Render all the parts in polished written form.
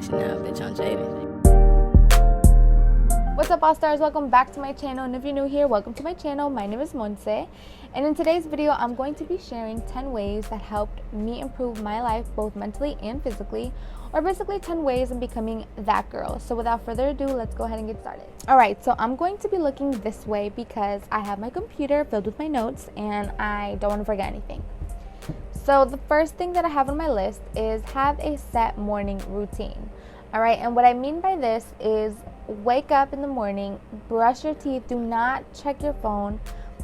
sexy now, bitch, I'm jaded. What's up, all stars? Welcome back to my channel, and if you're new here, welcome to my channel. My name is Monse, and in today's video I'm going to be sharing 10 ways that helped me improve my life both mentally and physically, or basically 10 ways in becoming that girl. So without further ado, let's go ahead and get started. Alright, so I'm going to be looking this way because I have my computer filled with my notes and I don't want to forget anything. So the first thing that I have on my list is have a set morning routine. Alright, and what I mean by this is wake up in the morning, brush your teeth, do not check your phone,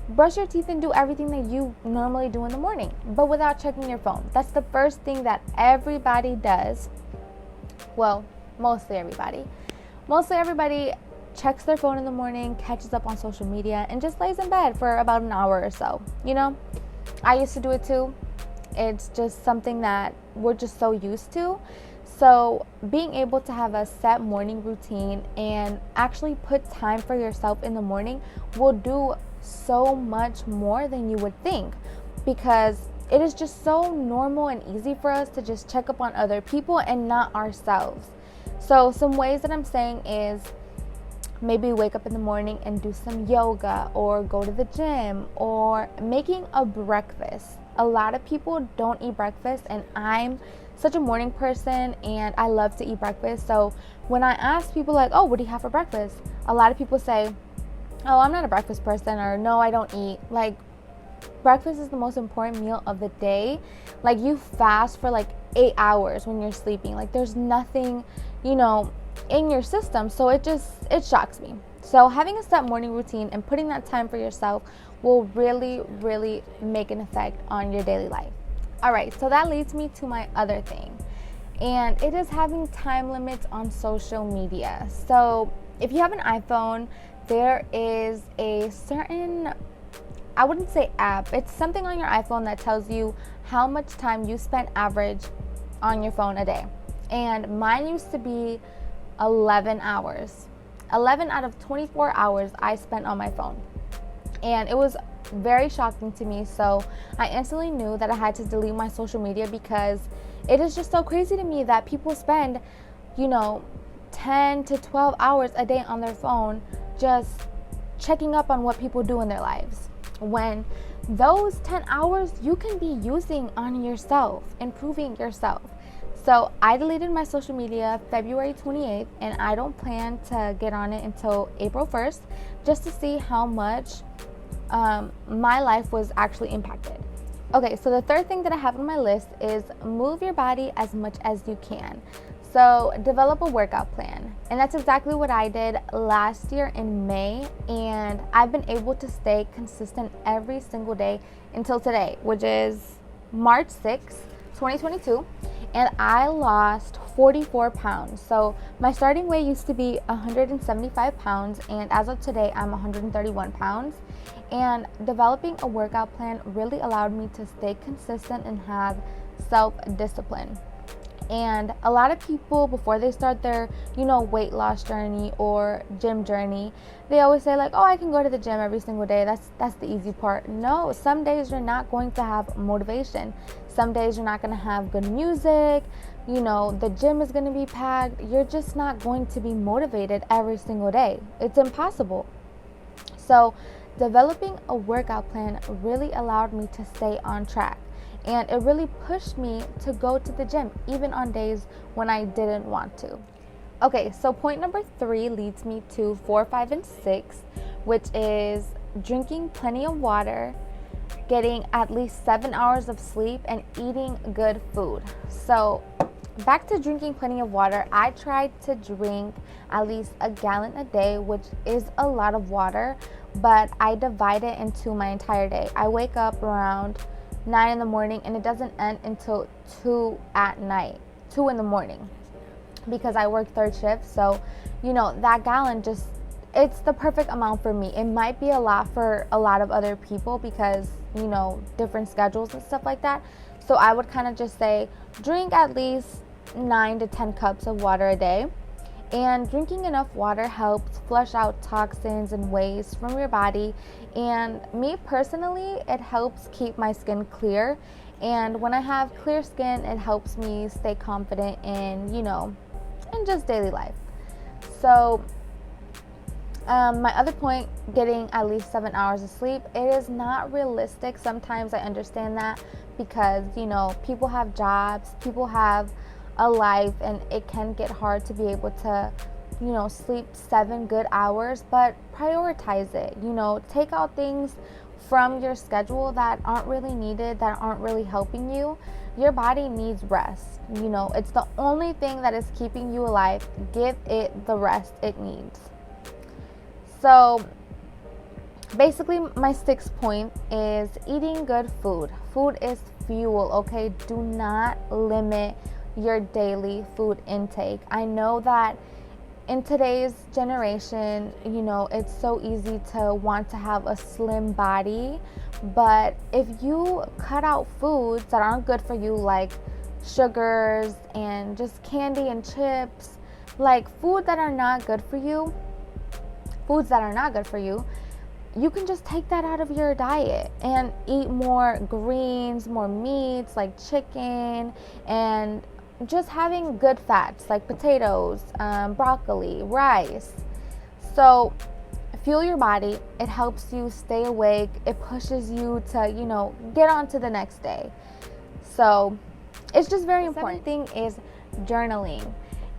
brush your teeth and do everything that you normally do in the morning, but without checking your phone. That's the first thing that everybody does. Well, mostly everybody. Mostly everybody checks their phone in the morning, catches up on social media, and just lays in bed for about an hour or so. You know, I used to do it too. It's just something that we're just so used to. So being able to have a set morning routine and actually put time for yourself in the morning will do so much more than you would think, because it is just so normal and easy for us to just check up on other people and not ourselves. So some ways that I'm saying is maybe wake up in the morning and do some yoga, or go to the gym, or making a breakfast. A lot of people don't eat breakfast, and I'm such a morning person and I love to eat breakfast. So when I ask people like, oh, what do you have for breakfast? A lot of people say, oh, I'm not a breakfast person, or no, I don't eat. Like, breakfast is the most important meal of the day. Like, you fast for like 8 hours when you're sleeping. Like, there's nothing, you know, in your system. So it shocks me. So having a set morning routine and putting that time for yourself will really, really make an effect on your daily life. All right, so that leads me to my other thing, and it is having time limits on social media. So if you have an iPhone, there is a certain, I wouldn't say app, it's something on your iPhone that tells you how much time you spent average on your phone a day. And mine used to be 11 hours. 11 out of 24 hours I spent on my phone. And it was very shocking to me. So I instantly knew that I had to delete my social media, because it is just so crazy to me that people spend, you know, 10 to 12 hours a day on their phone just checking up on what people do in their lives, when those 10 hours you can be using on yourself, improving yourself. So I deleted my social media February 28th, and I don't plan to get on it until April 1st, just to see how much my life was actually impacted. Okay, so the third thing that I have on my list is move your body as much as you can. So develop a workout plan. And that's exactly what I did last year in May, and I've been able to stay consistent every single day until today, which is March 6th, 2022. And I lost 44 pounds. So my starting weight used to be 175 pounds, and as of today, I'm 131 pounds. And developing a workout plan really allowed me to stay consistent and have self-discipline. And a lot of people, before they start their, you know, weight loss journey or gym journey, they always say like, oh, I can go to the gym every single day. That's the easy part. No, some days you're not going to have motivation. Some days you're not going to have good music. You know, the gym is going to be packed. You're just not going to be motivated every single day. It's impossible. So developing a workout plan really allowed me to stay on track. And it really pushed me to go to the gym, even on days when I didn't want to. Okay, so point number 3 leads me to 4, 5, and 6, which is drinking plenty of water, getting at least 7 hours of sleep, and eating good food. So back to drinking plenty of water, I tried to drink at least a gallon a day, which is a lot of water, but I divide it into my entire day. I wake up around 9 in the morning, and it doesn't end until 2 at night, 2 in the morning, because I work third shift. So, you know, that gallon it's the perfect amount for me. It might be a lot for a lot of other people because, you know, different schedules and stuff like that. So I would kind of just say drink at least 9 to 10 cups of water a day. And drinking enough water helps flush out toxins and waste from your body. And me personally, it helps keep my skin clear. And when I have clear skin, it helps me stay confident in, you know, in even just daily life. So my other point, getting at least 7 hours of sleep, it is not realistic. Sometimes I understand that because, you know, people have jobs, people have a life, and it can get hard to be able to, you know, sleep 7 good hours, but prioritize it. You know, take out things from your schedule that aren't really needed, that aren't really helping you. Your body needs rest. You know, it's the only thing that is keeping you alive. Give it the rest it needs. So basically, my 6th point is eating good food. Food is fuel, okay? Do not limit your daily food intake. I know that in today's generation, you know, it's so easy to want to have a slim body, but if you cut out foods that aren't good for you, like sugars and just candy and chips, like foods that are not good for you, you can just take that out of your diet and eat more greens, more meats like chicken, and just having good fats like potatoes, broccoli, rice. So fuel your body. It helps you stay awake. It pushes you to, you know, get on to the next day. So it's just very important. The 7th thing is journaling.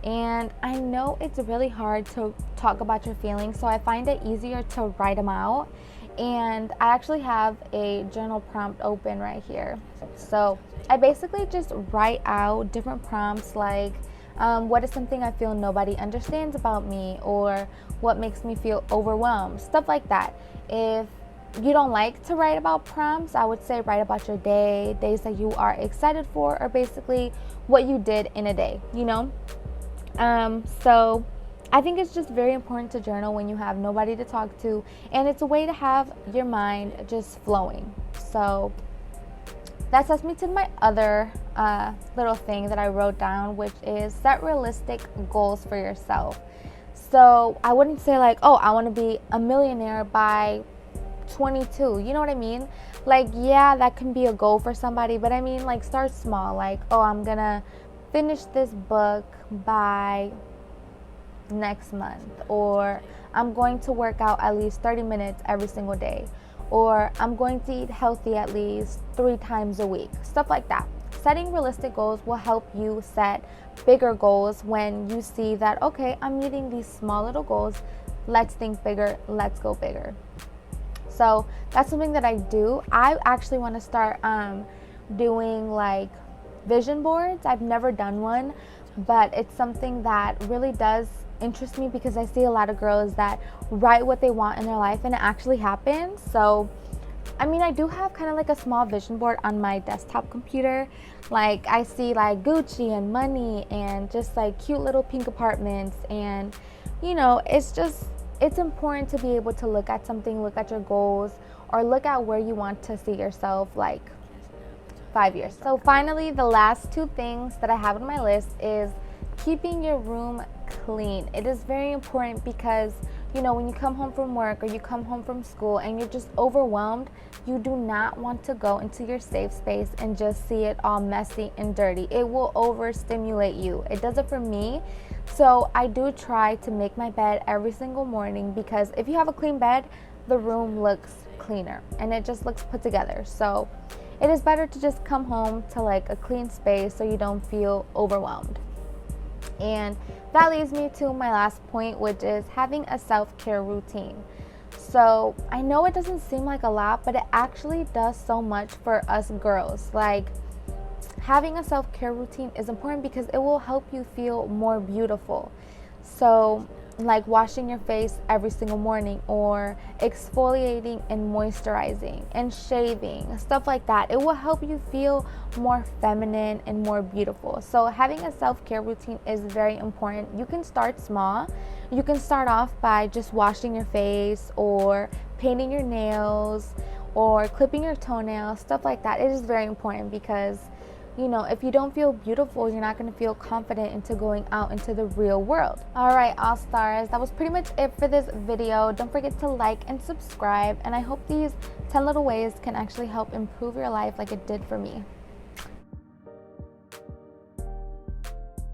And I know it's really hard to talk about your feelings, so I find it easier to write them out. And I actually have a journal prompt open right here. So I basically just write out different prompts like what is something I feel nobody understands about me, or what makes me feel overwhelmed, stuff like that. If you don't like to write about prompts, I would say write about your day, days that you are excited for, or basically what you did in a day, you know? So I think it's just very important to journal when you have nobody to talk to, and it's a way to have your mind just flowing. So that sets me to my other little thing that I wrote down, which is set realistic goals for yourself. So I wouldn't say like, oh, I want to be a millionaire by 22. You know what I mean? Like, yeah, that can be a goal for somebody, but I mean, like, start small. Like, oh, I'm gonna finish this book by next month, or I'm going to work out at least 30 minutes every single day, or I'm going to eat healthy at least 3 times a week, stuff like that. Setting realistic goals will help you set bigger goals when you see that, okay, I'm meeting these small little goals, let's think bigger, let's go bigger. So that's something that I do. I actually want to start doing like vision boards. I've never done one, but it's something that really does interest me because I see a lot of girls that write what they want in their life and it actually happens. So I mean, I do have kind of like a small vision board on my desktop computer. Like I see like Gucci and money and just like cute little pink apartments, and you know, it's important to be able to look at something, look at your goals, or look at where you want to see yourself like 5 years. So finally, the last 2 things that I have on my list is keeping your room clean. It is very important because, you know, when you come home from work or you come home from school and you're just overwhelmed, you do not want to go into your safe space and just see it all messy and dirty. It will overstimulate you. It does it for me. So I do try to make my bed every single morning, because if you have a clean bed, the room looks cleaner and it just looks put together. So it is better to just come home to like a clean space so you don't feel overwhelmed. And that leads me to my last point, which is having a self-care routine. So I know it doesn't seem like a lot, but it actually does so much for us girls. Like, having a self-care routine is important because it will help you feel more beautiful. So like washing your face every single morning, or exfoliating and moisturizing and shaving, stuff like that. It will help you feel more feminine and more beautiful. So having a self-care routine is very important. You can start small. You can start off by just washing your face, or painting your nails, or clipping your toenails, stuff like that. It is very important because, you know, if you don't feel beautiful, you're not going to feel confident into going out into the real world. All right, all stars, that was pretty much it for this video. Don't forget to like and subscribe, and I hope these 10 little ways can actually help improve your life like it did for me.